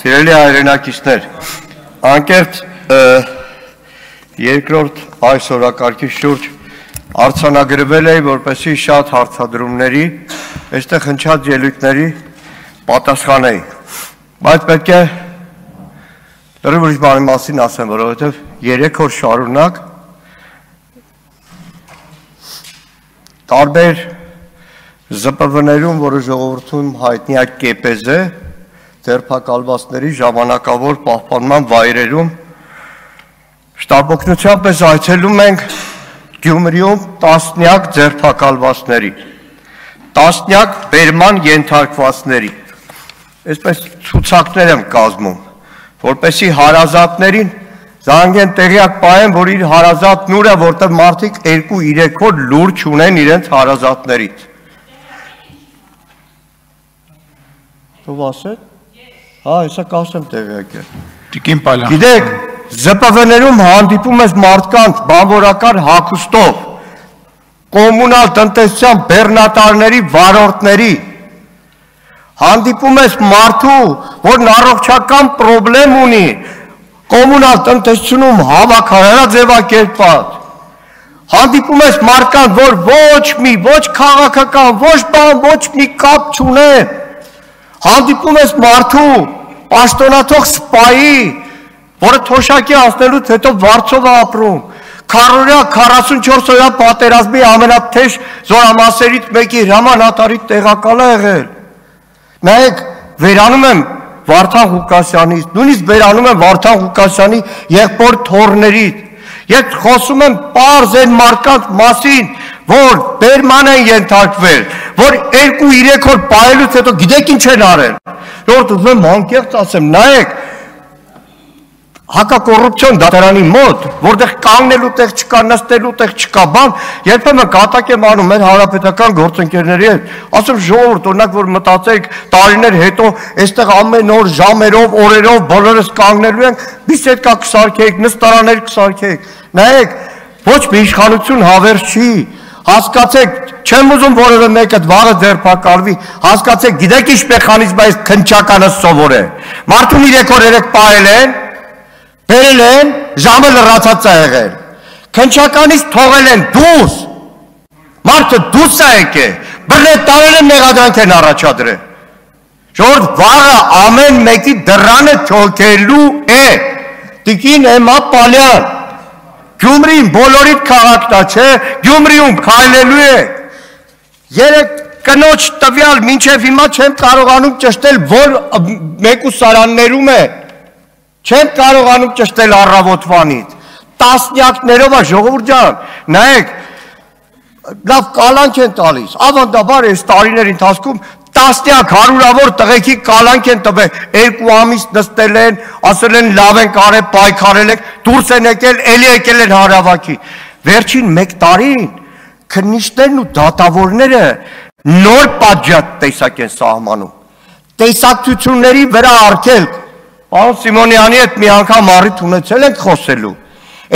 Սիրելի հայրենակիցներ, անկեղծ երկրորդ այս օրակարգի շուրջ արձանագրվել է, որպեսզի շատ հարցադրումների, այստեղ հնչած ելույթների պատասխանեի, բայց պետք է լրիվ ուրիշ բանի մասին ասեմ, որովհետև 3 օր շարունակ տարբեր ԶՊՎ-ներում, որը ժողովրդում հայտնի է կեպեզ է, ձերբակալվածների ժամանակավոր պահպանման վայրերում շտապօգնության պես այցելում ենք Գյումրիում տասնյակ ձերբակալվածների, տասնյակ բերման ենթարկվածների, այսպես ցուցակներ եմ կազմում, որպեսզի հարազատներին զանգեն տեղյակ պահեն, որ իր հարազատն ուր է, որտեղ մարդիկ 2-3 օր լուր չունեն իրենց հարազատներից։ Ո՞վ ասել։ Հա, հեսա կասեմ տեղյակ է։ Տիկին Պալյան։ Գիտեք, ԶՊՎ-ներում հանդիպում ես մարդկանց բանվորական հագուստով, կոմունալ տնտեսության բեռնատարների, վարորդների, հանդիպում ես մարդու, որն առողջական պրոբլեմ ունի, կոմունալ տնտեսությունում հավաքարարաձևակերպած, հանդիպում ես մարդկանց, որ ոչ քաղաքական, ոչ բան, ոչ մի կապ չունեն, հանդիպում ես մարդու, պաշտոնաթող սպայի, որը թոշակի անցնելուց հետո վարձով է ապրում, քառօրյա 44 օրյա պատերազմի ամենաթեժ զորամասերից մեկի հրամանատարի տեղակալ է եղել։ Նայեք, վերանում եմ Վարդան Ղուկասյանից, նույնիսկ վերանում եմ Վարդան Ղուկասյանի եղբոր թոռներից, ես խոսում եմ պարզ այն մարդկանց մասին, որ բերման են ենթարկվել, որ 2-3 օր պահելուց հետո գիտեք ինչ են արել, որ ուզում եմ անկեղծ ասեմ, նայեք, հակակոռուպցիոն դատարանի մոտ, որտեղ կանգնելու տեղ չկա, նստելու տեղ չկա, բան, երբեմն կատակ եմ անում մեր հանրապետական գործընկերների հետ, ասում ժողովուրդ, օրինակ որ մտածեք տարիներ հետո, այստեղ ամեն օր ժամերով, օրերով բոլորս կանգնելու ենք, բիսեդկա կսարքեիք, նստարաններ կսարքեիք, նայեք, ոչ մի իշխանություն հավերժ չի, հասկացեք, չեմ ուզում որևէ մեկը վաղը ձերբակալվի, հասկացեք, գիտեք ինչ մեխանիզմ է այս քննչականը սովոր է, մարդուն 3 օր 3 պահել են, բերել են, ժամը լրացած է եղել, քննչականից թողել են դուրս, մարդը դուրս է եկել, բռնել տարել են մեղադրանք են առաջադրել, ժողովուրդ վաղը ամեն մեկի դռանը թոքելու է, տիկին Էմմա Պալյան, Գյումրին բոլորիդ քաղաքն է, չէ, Գյումրիում քայլելու է, 3 կնոջ տվյալ մինչև հիմա չեմ կարողանում ճշտել, որ մեկուսարաններում է, չեմ կարողանում ճշտել առավոտվանից, տասնյակներով է ժողովուրդ ջան, նայեք, լավ կալանք են տալիս, ավանդաբար այս տարիների ընթացքում տասնյակ հարյուրավոր տղեկի կալանք են տվել, 2 ամիս նստել են, ասել են լավ են կարել, պայքարել են, դուրս են եկել, էլի եկել են հարավակի, վերջին 1 տարին քննիչներն ու դատավորները նոր պատժատ տեսակ են սահմանում, տեսակցությունների վրա արգելք, Պարոն Սիմոնյանի հետ մի անգամ առիթ ունեցել ենք խոսելու,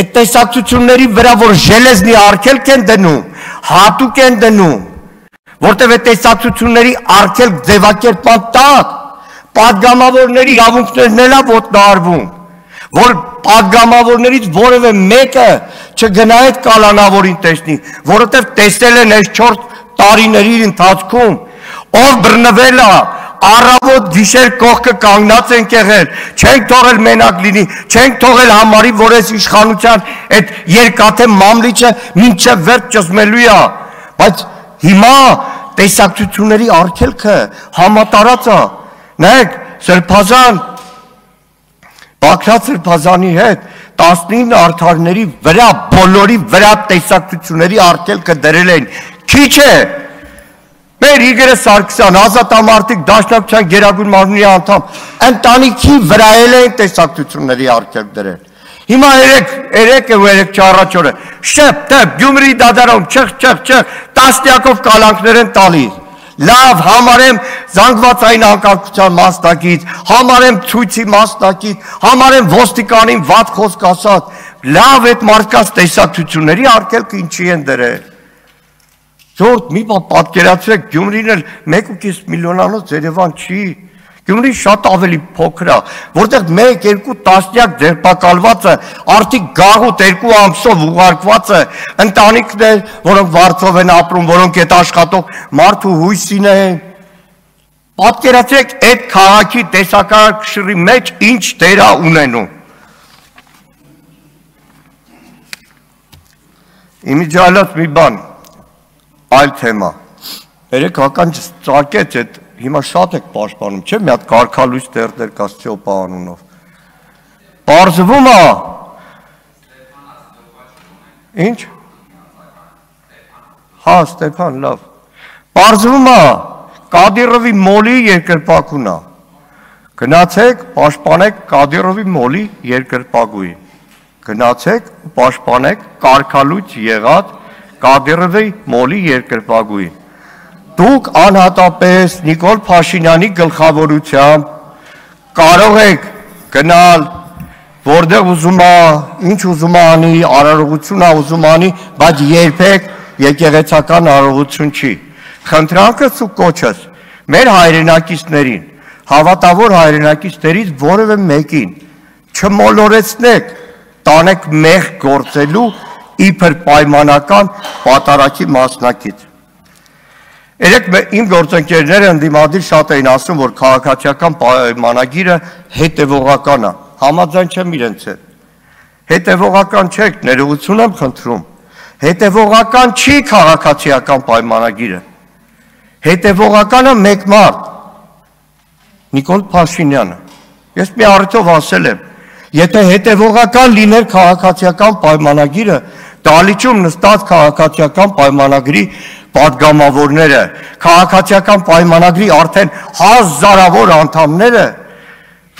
այդ տեսակցությունների վրա, որ ժելեզնի արգելք են դնում, հատուկ են դնում, որտև այդ տեսակցությունների արգելք ձևակերպման տակ, պատգամավորների իրավունքներն էլ է ոտնահարվում, որ պատգամավորներից որևէ մեկը չգնա այդ կալանավորին տեսնի, որովհետև տեսել են այս 4 տարիների ընթացքում, ով բռնվել է, առավոտ գիշեր կողքը կանգնած ենք եղել, չենք թողել մենակ լինի, չենք թողել համարի, որ այս իշխանության այդ երկաթե մամլիչը մինչև վերջ ճզմելու է, բայց հիմա տեսակցությունների արգելքը համատարած է, նայեք, Սրբազան, Բագրատ Սրբազանի հետ 19 արդարների վրա, բոլորի վրա տեսակցությունների արգելքը դրել են, քիչ է, մեր Իգոր Սարգսյան, ազատամարտիկ դաշնակցության գերագույն մարմնի անդամ, ընտանիքի վրա են տեսակցությունների արգելք դրել։ Հիմա 3 առաջ օրը, շեպ, տեպ, Գյումրի դադարում, չխ, տասնյակով կալանքներ են տալիս, լավ, համարեմ զանգվածային անկարգության մասնակից, համարեմ ցույցի մասնակից, համարեմ ոստիկանին վատ խոսք ասած, լավ այդ մարդկանց տեսակցությունների արգելքը ինչի են դրել։ Ժողովուրդ մի բան պատկերացրեք, Գյումրին էլ 1.5 միլիոնանոց Երևան չի, Գյումրի շատ ավելի փոքր է, որտեղ 1-2 տասնյակ ձերբակալվածը արդի գաղութ 2 ամսով ուղարկված է ընտանիքներ, որոնք վարձով են ապրում, որոնք այդ աշխատող մարդու հույսին են։ Պատկերացրեք այդ քաղաքի տեսակարգշռի մեջ ինչ դեր է ունենում։ Իմիջիալած մի բան, այլ թեմա։ Երեք հական ծակեց այդ հիմա շատ եք պաշտպանում, չէ՞ մի հատ կարգալույս տերտեր կա Ստեփա անունով։ Պարզվում է։ Ինչ։ Հա, Ստեփան, լավ։ Պարզվում է Կադիրովի մոլի երկրպագուն է։ Գնացեք, պաշտպանեք Կադիրովի մոլի երկրպագուին։ Գնացեք, պաշտպանեք կարգալույս եղած Կադիրովի մոլի երկրպագուին։ Դուք անհատապես Նիկոլ Փաշինյանի գլխավորությամբ կարող եք գնալ, որտեղ ուզում է, ինչ ուզում է անի, արարողություն է ուզում անի, բայց երբեք եկեղեցական արարողություն չի։ Խնդրանքս ու կոչս մեր հայրենակիցներին, հավատավոր հայրենակիցներից որևէ մեկին չմոլորեցնեք, տանեք մեղ գործելու իբր պայմանական պատարագի մասնակից։ Երեք իմ գործընկերները ընդդիմադիր շատ էին ասում, որ քաղաքացիական պայմանագիրը հետևողական է, համաձայն չեմ իրենց հետ։ Հետևողական չեք, ներողություն եմ խնդրում։ Հետևողական չի քաղաքացիական պայմանագիրը։ Հետևողականը մեկ մարդ, Նիկոլ Փաշինյանը։ Ես մի առիթով ասել եմ, եթե հետևողական լիներ քաղաքացիական պայմանագիրը, Դալիճում նստած քաղաքացիական պայմանագրի պատգամավորները, քաղաքացիական պայմանագրի արդեն հազարավոր անդամները,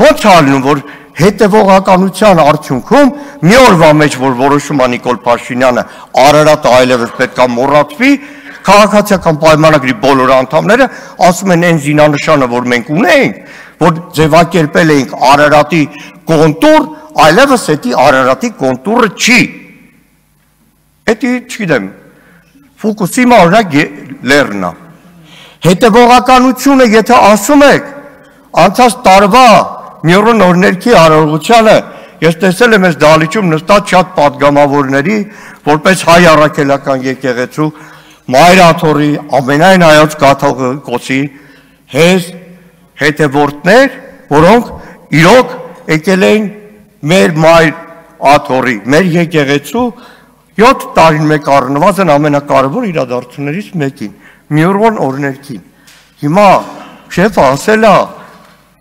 ո՞նց ալնում, որ հետևողականության արդյունքում մի օրվա մեջ, որ որոշում է Նիկոլ Փաշինյանը, Արարատը այլևս պետք է մոռացվի, քաղաքացիական պայմանագրի բոլոր անդամները ասում են այն զինանշանը, որ մենք ունենք, որ ձևակերպել էինք Արարատի կոնտուր, այլևս էդի Արարատի կոնտուրը չի։ Էդի, չգիտեմ, Ֆուկուսիմա օրինակ լեռնա։ Հետևողականությունը, եթե ասում եք, անցած տարվա Միրոն օրներքի արարողությանը, ես տեսել եմ այս Դալիճում նստած շատ պատգամավորների, որպես հայ առաքելական եկեղեցու, Մայր Աթոռի, ամենայն հայոց կաթողիկոսի հետևորդներ, որոնք իրոք եկել էին մեր Մայր Աթոռի, մեր եկեղեցու 7 տարին մեկ առնվազն ամենակարևոր իրադարձություններից մեկին, Միրոն օրներքին։ Հիմա շեֆը ասել է,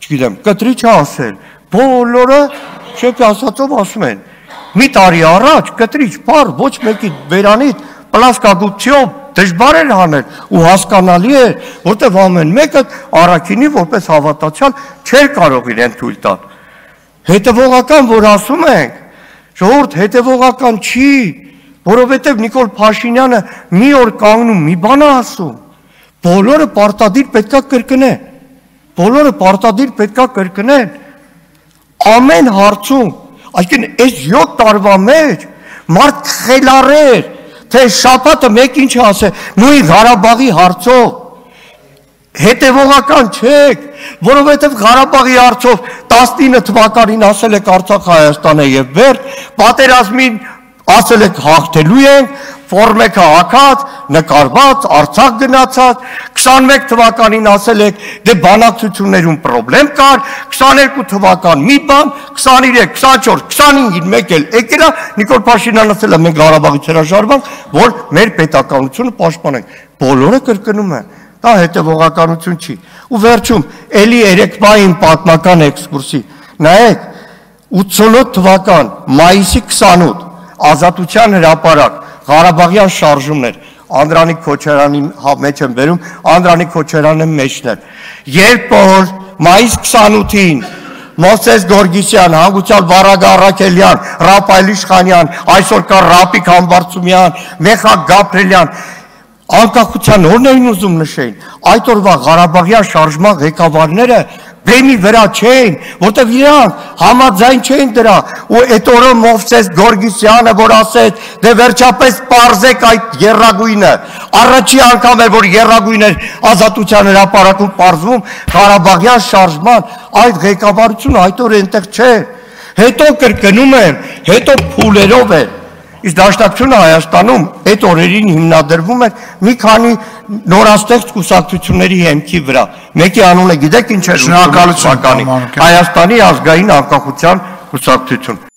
չգիտեմ, կտրիչ է ասել, բոլորը շեֆի ասածով ասում են, մի տարի առաջ կտրիչ բառ ոչ մեկի բերանից պլասկագուպցիով դժվար էր հանել ու հասկանալի էր, որտեղ ամեն մեկը առաքինի որպես հավատացյալ չէր կարող իրեն թույլ տալ։ Հետևողական, որ ասում ենք, ժողովուրդ հետևողական չի, որովհետև Նիկոլ Փաշինյանը մի օր կանգնում մի բան է ասում, բոլորը պարտադիր պետքա կրկնեն, բոլորը պարտադիր պետքա կրկնեն, ամեն հարցում, այսինքն այս 7 տարվա մեջ մարդ խելառեր, թե շաբաթը մեկ ինչ ասել, նույն Ղարաբաղի հարցով, հետևողական չեք, որովհետև Ղարաբաղի հարցով 19 թվականին ասել եք Արցախ Հայաստան է եւ վերջ, պատերազմին ասել եք հաղթելու ենք, ֆորմեկը հակած, նկարված, Արցախ գնացած, 21 թվականին ասել եք դե բանակցություններում պրոբլեմ կար, 22 թվական մի բան, 23, 24, 25-ին մեկ էլ եկել է Նիկոլ Փաշինյանը ասել է մենք Ղարաբաղից հրաժարվանք, որ մեր պետականությունը պաշտպանենք, բոլորը կրկնում են, դա հետևողականություն չի։ Ու վերջում, էլի երեկվային պատմական էքսկուրսի, նայեք, 88 թվական, մայիսի 28, Ազատության հրապարակ, Ղարաբաղյան շարժումներ, Անդրանիկ Քոչարյանի մեջ եմ բերում, Անդրանիկ Քոչարյանը մեջն էր։ Երբ որ մայիս 28-ին Մովսես Գորգիսյան, հանգուցյալ Վարագա Առաքելյան, Ռապայել Իշխանյան, այսօր կա Ռապիկ Համբարձումյան, Մեխակ Գաբրելյան, անկախության օրն էին ուզում նշեին, այդ օրվա Ղարաբաղյան շարժման ղեկավարները բեմի վրա չէին, որտեղ իրանք համաձայն չէին դրա, ու այդ օրը Մովսես Գորգիսյանը, որ ասեց, դե վերջապես պարզեք այդ եռագույնը, առաջի անգամ էր, որ եռագույն էր Ազատության հրապարակում պարզվում, Ղարաբաղյան շարժման, այդ ղեկավարությունը այդ օրը այնտեղ չէ, հետո կրկնում եմ, հետո փուլերով է, իսկ Դաշնակցությունը Հայաստանում այդ օրերին հիմնադրվում էր մի քանի նորաստեղծ կուսակցությունների հեմքի վրա, մեկի անունը գիտեք ինչ էր, Շնորհակալություն, Հայաստանի ազգային անկախության կուսակցություն։